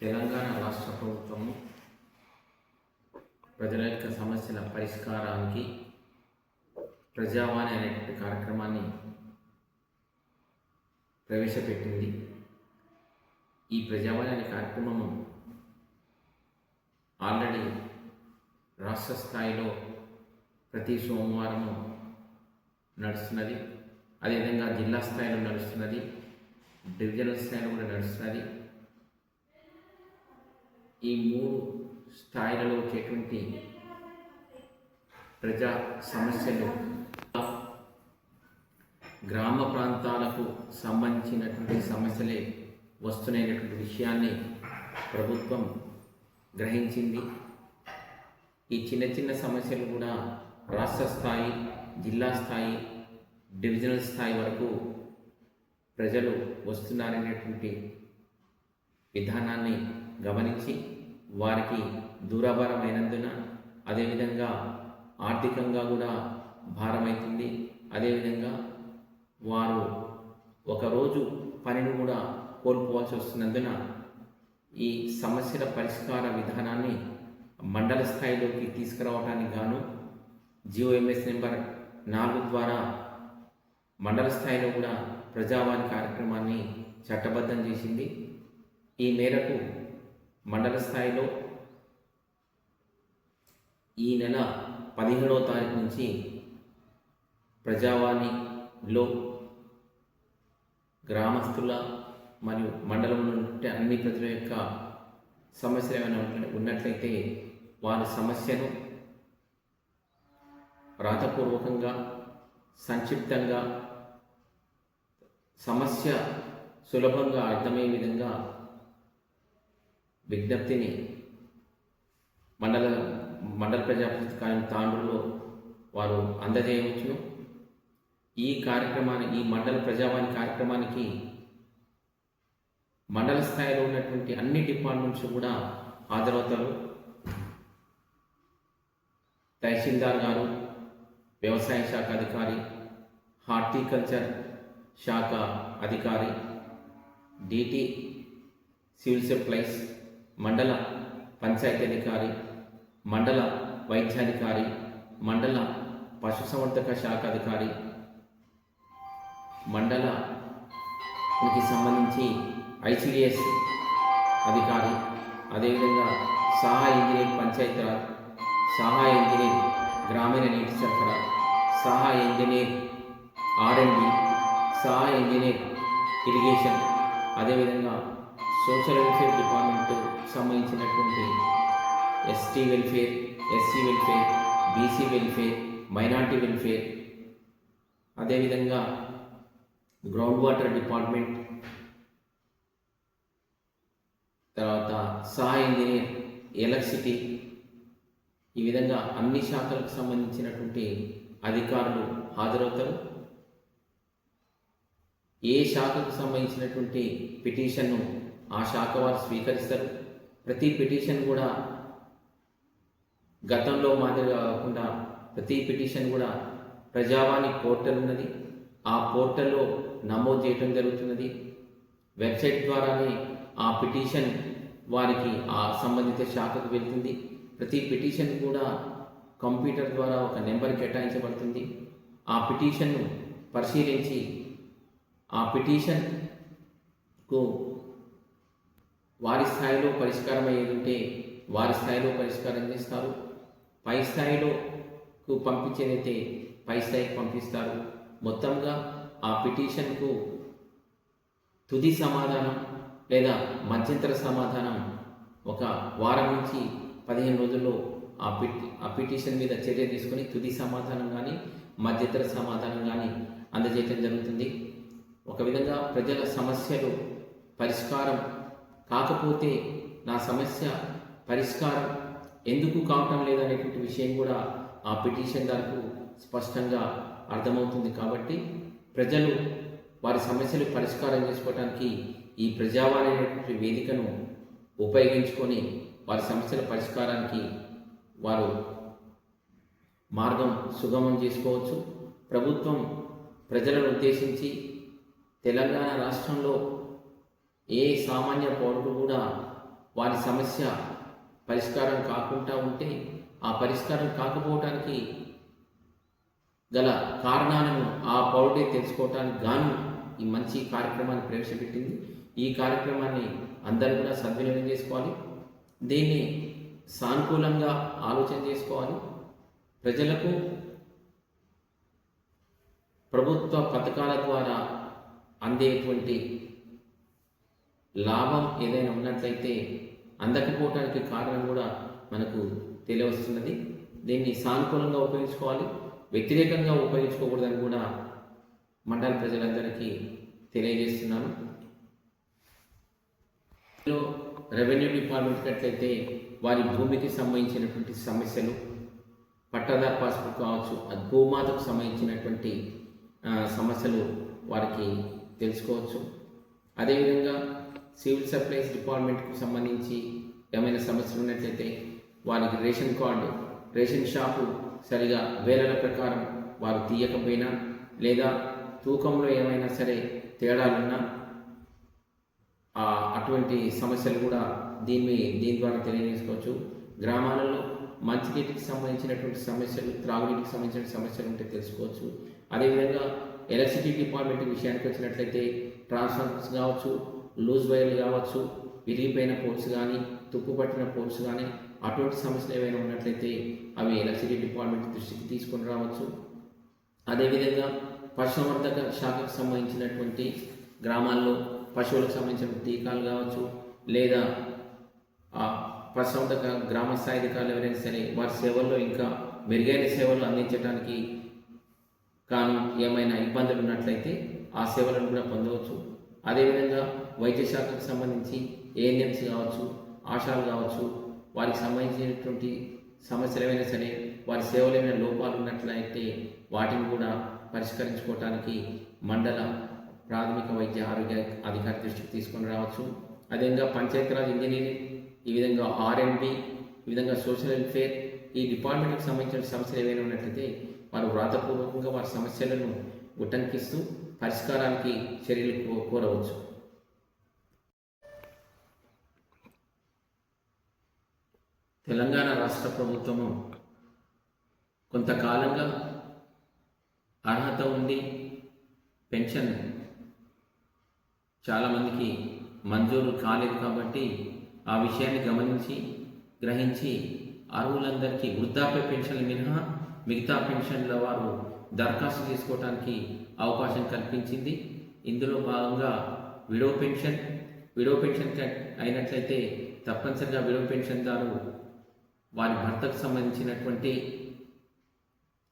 తెలంగాణ రాష్ట్ర ప్రభుత్వము ప్రజల యొక్క సమస్యల పరిష్కారానికి ప్రజావాణి అనేటువంటి కార్యక్రమాన్ని ప్రవేశపెట్టింది. ఈ ప్రజావాణి అనే కార్యక్రమము ఆల్రెడీ రాష్ట్ర స్థాయిలో ప్రతి సోమవారము నడుస్తున్నది. అదేవిధంగా జిల్లా స్థాయిలో నడుస్తున్నది, డివిజనల్ స్థాయిలో కూడా నడుస్తున్నది. ఈ 3 స్థాయిలలో వచ్చేటువంటి ప్రజా సమస్యలు గ్రామ ప్రాంతాలకు సంబంధించినటువంటి సమస్యలే వస్తున్నటువంటి విషయాన్ని ప్రభుత్వం గ్రహించింది. ఈ చిన్న చిన్న సమస్యలు కూడా రాష్ట్ర స్థాయి, జిల్లా స్థాయి, డివిజనల్ స్థాయి వరకు ప్రజలు వస్తున్నారనేటువంటి విధానాన్ని గమనించి వారికి దూరాభారమైనందున, అదేవిధంగా ఆర్థికంగా కూడా భారమవుతుంది. అదేవిధంగా వారు ఒకరోజు పనిని కూడా కోల్పోవాల్సి వస్తున్నందున ఈ సమస్యల పరిష్కార విధానాన్ని మండల స్థాయిలోకి తీసుకురావడానికి గాను జిఓఎంఎస్ నెంబర్ 4 ద్వారా మండల స్థాయిలో కూడా ప్రజావాణి కార్యక్రమాన్ని చట్టబద్ధం చేసింది. ఈ మేరకు మండల స్థాయిలో ఈ నెల 17వ తారీఖు నుంచి ప్రజావాణిలో గ్రామస్తుల మరియు మండలంలో ఉంటే అన్ని ప్రజల యొక్క సమస్యలు ఏమైనా ఉన్నట్లయితే వారి సమస్యను రాతపూర్వకంగా, సంక్షిప్తంగా, సమస్య సులభంగా అర్థమయ్యే విధంగా విజ్ఞప్తిని మండల ప్రజాప్రతినిధి కార్యాలయం తాండూరులో వారు అందజేయవచ్చును. ఈ మండల ప్రజావాణి కార్యక్రమానికి మండల స్థాయిలో ఉన్నటువంటి అన్ని డిపార్ట్మెంట్స్ కూడా హాజరవుతారు. తహసీల్దార్ గారు, వ్యవసాయ శాఖ అధికారి, హార్టికల్చర్ శాఖ అధికారి, డిటి సివిల్ సప్లైస్, మండల పంచాయతీ అధికారి, మండల వైద్యాధికారి, మండల పశుసంవర్ధక శాఖ అధికారి, మండలానికి సంబంధించి ఐసిడిఎస్ అధికారి, అదేవిధంగా సహాయ ఇంజనీర్ పంచాయతీరాజ్, సహాయ ఇంజనీర్ గ్రామీణ నీటి సరఫరా, సహాయ ఇంజనీర్ ఆర్ఎండ్బి, సహాయ ఇంజనీర్ ఇరిగేషన్, అదేవిధంగా సోషల్ వెల్ఫేర్ డిపార్ట్మెంట్ సంబంధించినటువంటి ST welfare, SC welfare, BC welfare, minority welfare, అదేవిధంగా గ్రౌండ్ వాటర్ డిపార్ట్మెంట్, తర్వాత సహాయ ఇంజనీర్ ఎలక్ట్రిసిటీ, ఈ విధంగా అన్ని శాఖలకు సంబంధించినటువంటి అధికారులు హాజరవుతారు. ఏ శాఖకు సంబంధించినటువంటి పిటిషన్ను ఆ శాఖ వారు స్వీకరిస్తారు. ప్రతి పిటిషన్ కూడా గతంలో మాదిరిగా కాకుండా ప్రతి పిటిషన్ కూడా ప్రజావాణి పోర్టల్ ఉన్నది. ఆ పోర్టల్లో నమోదు చేయడం జరుగుతున్నది. వెబ్సైట్ ద్వారానే ఆ పిటిషన్ వారికి ఆ సంబంధిత శాఖకు వెళ్తుంది. ప్రతి పిటిషన్ కూడా కంప్యూటర్ ద్వారా ఒక నెంబర్ కేటాయించబడుతుంది. ఆ పిటిషన్ను పరిశీలించి ఆ పిటిషన్కు వారి స్థాయిలో పరిష్కారం అయ్యేది ఉంటే వారి స్థాయిలో పరిష్కారం చేస్తారు. పై స్థాయిలోకు పంపించేదైతే పై స్థాయికి పంపిస్తారు. మొత్తంగా ఆ పిటిషన్కు తుది సమాధానం లేదా మధ్యంతర సమాధానం ఒక వారం నుంచి 15 రోజుల్లో ఆ పిటిషన్ మీద చర్య తీసుకొని తుది సమాధానం కానీ మధ్యంతర సమాధానం కానీ అందజేయడం జరుగుతుంది. ఒక విధంగా ప్రజల సమస్యలు పరిష్కారం కాకపోతే నా సమస్య పరిష్కారం ఎందుకు కావటం లేదనేటువంటి విషయం కూడా ఆ పిటిషన్దారుకు స్పష్టంగా అర్థమవుతుంది. కాబట్టి ప్రజలు వారి సమస్యలు పరిష్కారం చేసుకోవడానికి ఈ ప్రజావాణి అనేటువంటి వేదికను ఉపయోగించుకొని వారి సమస్యల పరిష్కారానికి వారు మార్గం సుగమం చేసుకోవచ్చు. ప్రభుత్వం ప్రజలను ఉద్దేశించి తెలంగాణ రాష్ట్రంలో ఏ సామాన్య పౌరుడు కూడా వారి సమస్య పరిష్కారం కాకుండా ఉంటే ఆ పరిష్కారం కాకపోవటానికి గల కారణాలను ఆ పౌరుడే తెలుసుకోవటానికి గాను ఈ మంచి కార్యక్రమాన్ని ప్రవేశపెట్టింది. ఈ కార్యక్రమాన్ని అందరూ కూడా సద్వినియోగం చేసుకోవాలి. దీన్ని సానుకూలంగా ఆలోచన చేసుకోవాలి. ప్రజలకు ప్రభుత్వ పథకాల ద్వారా అందేటువంటి లాభం ఏదైనా ఉన్నట్లయితే అందకపోవటానికి కారణం కూడా మనకు తెలియవస్తున్నది. దీన్ని సానుకూలంగా ఉపయోగించుకోవాలి, వ్యతిరేకంగా ఉపయోగించుకోకూడదని కూడా మండల ప్రజలందరికీ తెలియజేస్తున్నాను. రెవెన్యూ డిపార్ట్మెంట్ అట్లయితే వారి భూమికి సంబంధించినటువంటి సమస్యలు, పట్టాదారు పాస్బుక్ కావచ్చు, భూమాతకు సంబంధించినటువంటి సమస్యలు వారికి తెలుసుకోవచ్చు. అదేవిధంగా సివిల్ సప్లైస్ డిపార్ట్మెంట్కు సంబంధించి ఏమైనా సమస్యలు ఉన్నట్లయితే వారికి రేషన్ కార్డు, రేషన్ షాపు సరిగా వేలల ప్రకారం వారు తీయకపోయినా లేదా తూకంలో ఏమైనా సరే తేడాలున్నా అటువంటి సమస్యలు కూడా దీని ద్వారా తెలియజేసుకోవచ్చు. గ్రామాలలో మంచినీటికి సంబంధించినటువంటి సమస్యలు, త్రాగునీటికి సంబంధించిన సమస్యలు ఉంటే తెలుసుకోవచ్చు. అదేవిధంగా ఎలక్ట్రిసిటీ డిపార్ట్మెంట్ విషయానికి వచ్చినట్లయితే ట్రాన్స్ఫార్మర్స్ కావచ్చు, లూజ్ వైర్లు కావచ్చు, విరిగిపోయిన పోల్స్ కానీ, తుప్పు పట్టిన పోల్స్ కానీ అటువంటి సమస్యలు ఏవైనా ఉన్నట్లయితే అవి ఎలక్ట్రిసిటీ డిపార్ట్మెంట్ దృష్టికి తీసుకొని రావచ్చు. అదేవిధంగా పశుసంవర్ధక శాఖకు సంబంధించినటువంటి గ్రామాల్లో పశువులకు సంబంధించిన టీకాలు కావచ్చు, లేదా పశుసంవర్ధక గ్రామ స్థాయి అధికారులు ఎవరైనా సరే వారి సేవల్లో ఇంకా మెరుగైన సేవలు అందించడానికి కాను ఏమైనా ఇబ్బందులు ఉన్నట్లయితే ఆ సేవలను కూడా పొందవచ్చు. అదేవిధంగా వైద్య శాఖకు సంబంధించి ఏఎన్ఎంస్ కావచ్చు, ఆశాలు కావచ్చు, వారికి సంబంధించినటువంటి సమస్యలు ఏమైనా సరే వారి సేవలు ఏమైనా లోపాలు ఉన్నట్లయితే వాటిని కూడా పరిష్కరించుకోవటానికి మండల ప్రాథమిక వైద్య ఆరోగ్య అధికారి దృష్టికి తీసుకొని రావచ్చు. అదేవిధంగా పంచాయతీరాజ్ ఇంజనీరింగ్, ఈ విధంగా ఆర్ఎండ్బి, ఈ విధంగా సోషల్ వెల్ఫేర్, ఈ డిపార్ట్మెంట్కి సంబంధించిన సమస్యలు ఏవైనా ఉన్నట్లయితే వారు వ్రాతపూర్వకంగా వారి సమస్యలను ఉటంకిస్తూ పరిష్కారానికి చర్యలు కోరవచ్చు. తెలంగాణ రాష్ట్ర ప్రభుత్వము కొంతకాలంగా అర్హత ఉండి పెన్షన్ చాలామందికి మంజూరు కాలేదు కాబట్టి ఆ విషయాన్ని గమనించి గ్రహించి అర్హులందరికీ వృద్ధాప్య పెన్షన్లు మినహా మిగతా పెన్షన్ల వారు దరఖాస్తు చేసుకోవడానికి అవకాశం కల్పించింది. ఇందులో భాగంగా విడో పెన్షన్ అయినట్లయితే తప్పనిసరిగా విడో పెన్షన్దారు వారి భర్తకు సంబంధించినటువంటి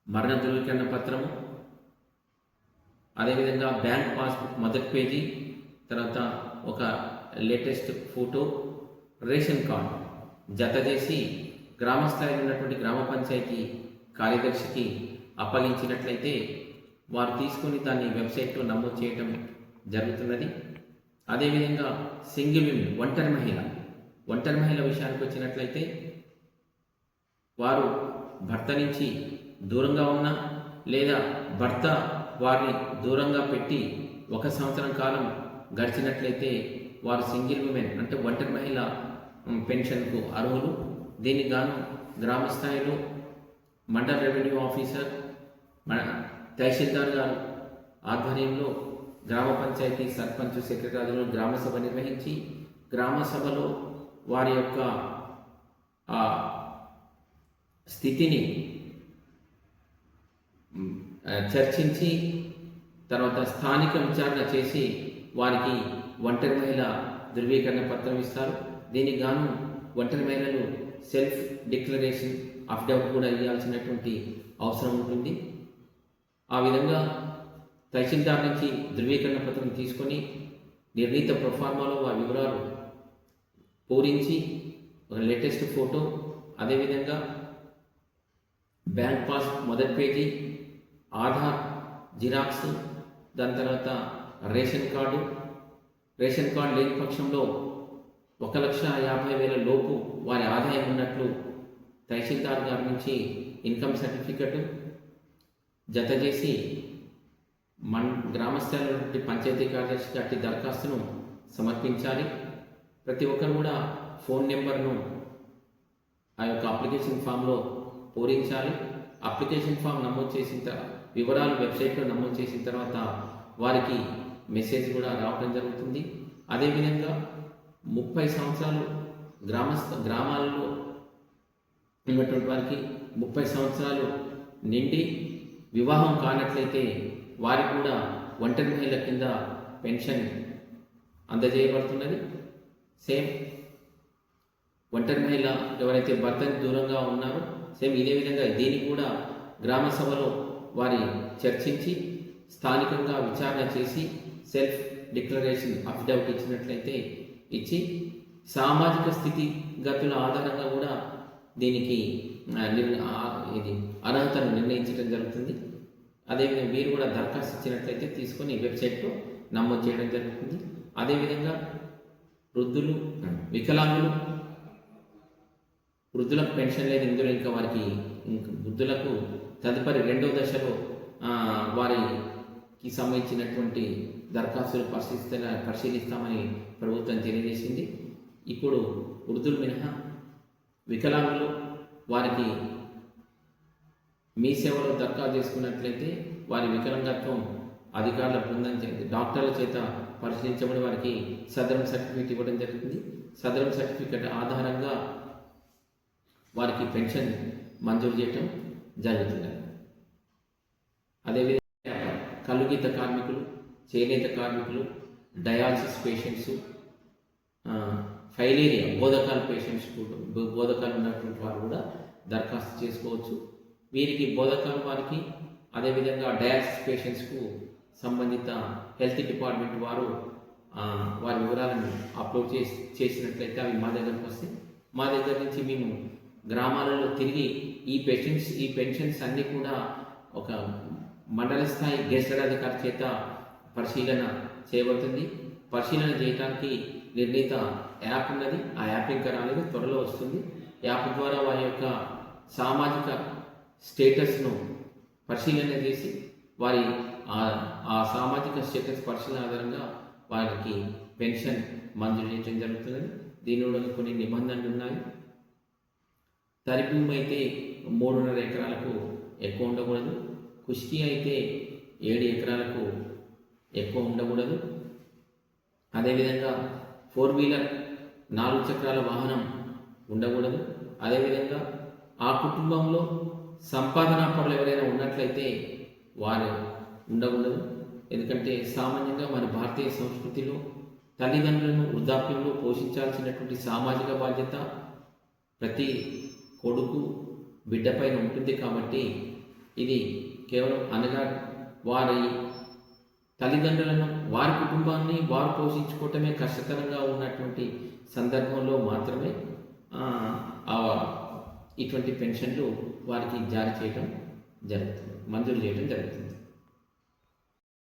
మరణ ధృవీకరణ పత్రము, అదేవిధంగా బ్యాంక్ పాస్బుక్ మొదటి పేజీ, తర్వాత ఒక లేటెస్ట్ ఫోటో, రేషన్ కార్డు జత చేసి గ్రామ స్థాయిలో ఉన్నటువంటి గ్రామ పంచాయతీ కార్యదర్శికి అప్పగించినట్లయితే వారు తీసుకొని దాన్ని వెబ్సైట్లో నమోదు చేయటం జరుగుతున్నది. అదేవిధంగా సింగిల్ విమెన్, ఒంటరి మహిళ విషయానికి వచ్చినట్లయితే వారు భర్త నుంచి దూరంగా ఉన్నా లేదా భర్త వారిని దూరంగా పెట్టి 1 సంవత్సరం కాలం గడిచినట్లయితే వారు సింగిల్ విమెన్ అంటే ఒంటరి మహిళ పెన్షన్కు అర్హులు. దీనికి గాను గ్రామ స్థాయిలో మండల రెవెన్యూ ఆఫీసర్, తహసీల్దార్ గారు ఆధ్వర్యంలో గ్రామ పంచాయతీ సర్పంచ్, సెక్రటరీలు గ్రామ సభ నిర్వహించి గ్రామ సభలో వారి యొక్క స్థితిని చర్చించి తర్వాత స్థానిక విచారణ చేసి వారికి ఒంటరి మహిళ ధృవీకరణ పత్రం ఇస్తారు. దీనికి గాను ఒంటరి మహిళలు సెల్ఫ్ డిక్లరేషన్ అఫిడవిట్ కూడా ఇవ్వాల్సినటువంటి అవసరం ఉంటుంది. ఆ విధంగా తహసీల్దార్ నుంచి ధృవీకరణ పత్రం తీసుకొని నిర్ణీత ప్రొఫార్మాలో వారి వివరాలు పూరించి ఒక లేటెస్ట్ ఫోటో, అదేవిధంగా బ్యాంక్ పాస్ మొదటి పేజీ, ఆధార్ జిరాక్స్, దాని తర్వాత రేషన్ కార్డు లేని పక్షంలో 1,50,000 లోపు వారి ఆదాయం ఉన్నట్లు తహసీల్దార్ గారి నుంచి ఇన్కమ్ సర్టిఫికెట్ జత చేసి గ్రామస్థాయిలో పంచాయతీ కార్యదర్శికి అట్టి దరఖాస్తును సమర్పించాలి. ప్రతి ఒక్కరు కూడా ఫోన్ నెంబర్ను ఆ యొక్క అప్లికేషన్ ఫామ్లో పూరించాలి. అప్లికేషన్ ఫామ్ నమోదు చేసిన వివరాలు వెబ్సైట్లో నమోదు చేసిన తర్వాత వారికి మెసేజ్ కూడా రావడం జరుగుతుంది. అదేవిధంగా 30 సంవత్సరాలు గ్రామాలలో ఉన్నటువంటి వారికి 30 సంవత్సరాలు నిండి వివాహం కానట్లయితే వారికి కూడా ఒంటరి మహిళల కింద పెన్షన్ అందజేయబడుతున్నది. సేమ్ ఒంటరి మహిళ ఎవరైతే భర్తకి దూరంగా ఉన్నారో సేమ్ ఇదే విధంగా దీనికి కూడా గ్రామ సభలో వారి చర్చించి స్థానికంగా విచారణ చేసి సెల్ఫ్ డిక్లరేషన్ అఫిడవిట్ ఇచ్చినట్లయితే ఇచ్చి సామాజిక స్థితిగతుల ఆధారంగా కూడా దీనికి ఇది అర్హతను నిర్ణయించడం జరుగుతుంది. అదేవిధంగా మీరు కూడా దరఖాస్తు ఇచ్చినట్లయితే తీసుకొని వెబ్సైట్లో నమోదు చేయడం జరుగుతుంది. అదేవిధంగా వృద్ధులు, వికలాంగులు, వృద్ధులకు పెన్షన్ లేదు ఇందులో ఇంకా వారికి వృద్ధులకు తదుపరి 2వ దశలో వారికి సంబంధించినటువంటి దరఖాస్తులు పరిశీలిస్తామని ప్రభుత్వం తెలియజేసింది. ఇప్పుడు వృద్ధులు మినహా వికలాంగులు వారికి మీ సేవలో దరఖాస్తు చేసుకున్నట్లయితే వారి వికలాంగత్వం అధికారుల బృందం డాక్టర్ల చేత పరిశీలించబడి వారికి సదరం సర్టిఫికేట్ ఇవ్వడం జరుగుతుంది. సదరం సర్టిఫికేట్ ఆధారంగా వారికి పెన్షన్ మంజూరు చేయటం జరుగుతుంది. అదేవిధంగా కలుగీత కార్మికులు, చేనేత కార్మికులు, డయాలసిస్ పేషెంట్స్, ఫైలేరియా బోధకాల పేషెంట్స్ బోధకాలు ఉన్నటువంటి వారు కూడా దరఖాస్తు చేసుకోవచ్చు. వీరికి బోధకాల వారికి అదేవిధంగా డయాలసిస్ పేషెంట్స్కు సంబంధిత హెల్త్ డిపార్ట్మెంట్ వారు వారి వివరాలను అప్లోడ్ చేసినట్లయితే అవి మా దగ్గరకు వస్తాయి. మా దగ్గర నుంచి మేము గ్రామాలలో తిరిగి ఈ పెన్షన్స్ అన్నీ కూడా ఒక మండల స్థాయి గెజిటెడ్ అధికారి చేత పరిశీలన చేయబడుతుంది. పరిశీలన చేయడానికి నిర్ణీత యాప్ ఉన్నది. ఆ యాప్ ఇంకా రాలేదు, త్వరలో వస్తుంది. యాప్ ద్వారా వారి యొక్క సామాజిక స్టేటస్ను పరిశీలన చేసి వారి ఆ సామాజిక స్టేటస్ పరిశీలన ఆధారంగా వారికి పెన్షన్ మంజూరు చేయడం జరుగుతున్నది. దీనిలో కొన్ని నిబంధనలు ఉన్నాయి. తరి భూమి అయితే 3.5 ఎకరాలకు ఎక్కువ ఉండకూడదు. కుష్కి అయితే 7 ఎకరాలకు ఎక్కువ ఉండకూడదు. అదేవిధంగా 4 వీలర్ 4 చక్రాల వాహనం ఉండకూడదు. అదేవిధంగా ఆ కుటుంబంలో సంపాదనా పరులు ఎవరైనా ఉన్నట్లయితే వారు ఉండకూడదు. ఎందుకంటే సామాన్యంగా మన భారతీయ సంస్కృతిలో తల్లిదండ్రులను వృద్ధాప్యంలో పోషించాల్సినటువంటి సామాజిక బాధ్యత ప్రతి కొడుకు బిడ్డ పైన ఉంటుంది. కాబట్టి ఇది కేవలం అనగా వారి తల్లిదండ్రులను, వారి కుటుంబాన్ని వారు పోషించుకోవటమే కష్టతరంగా ఉన్నటువంటి సందర్భంలో మాత్రమే ఇటువంటి పెన్షన్లు వారికి జారీ చేయడం జరుగుతుంది, మంజూరు చేయడం జరుగుతుంది.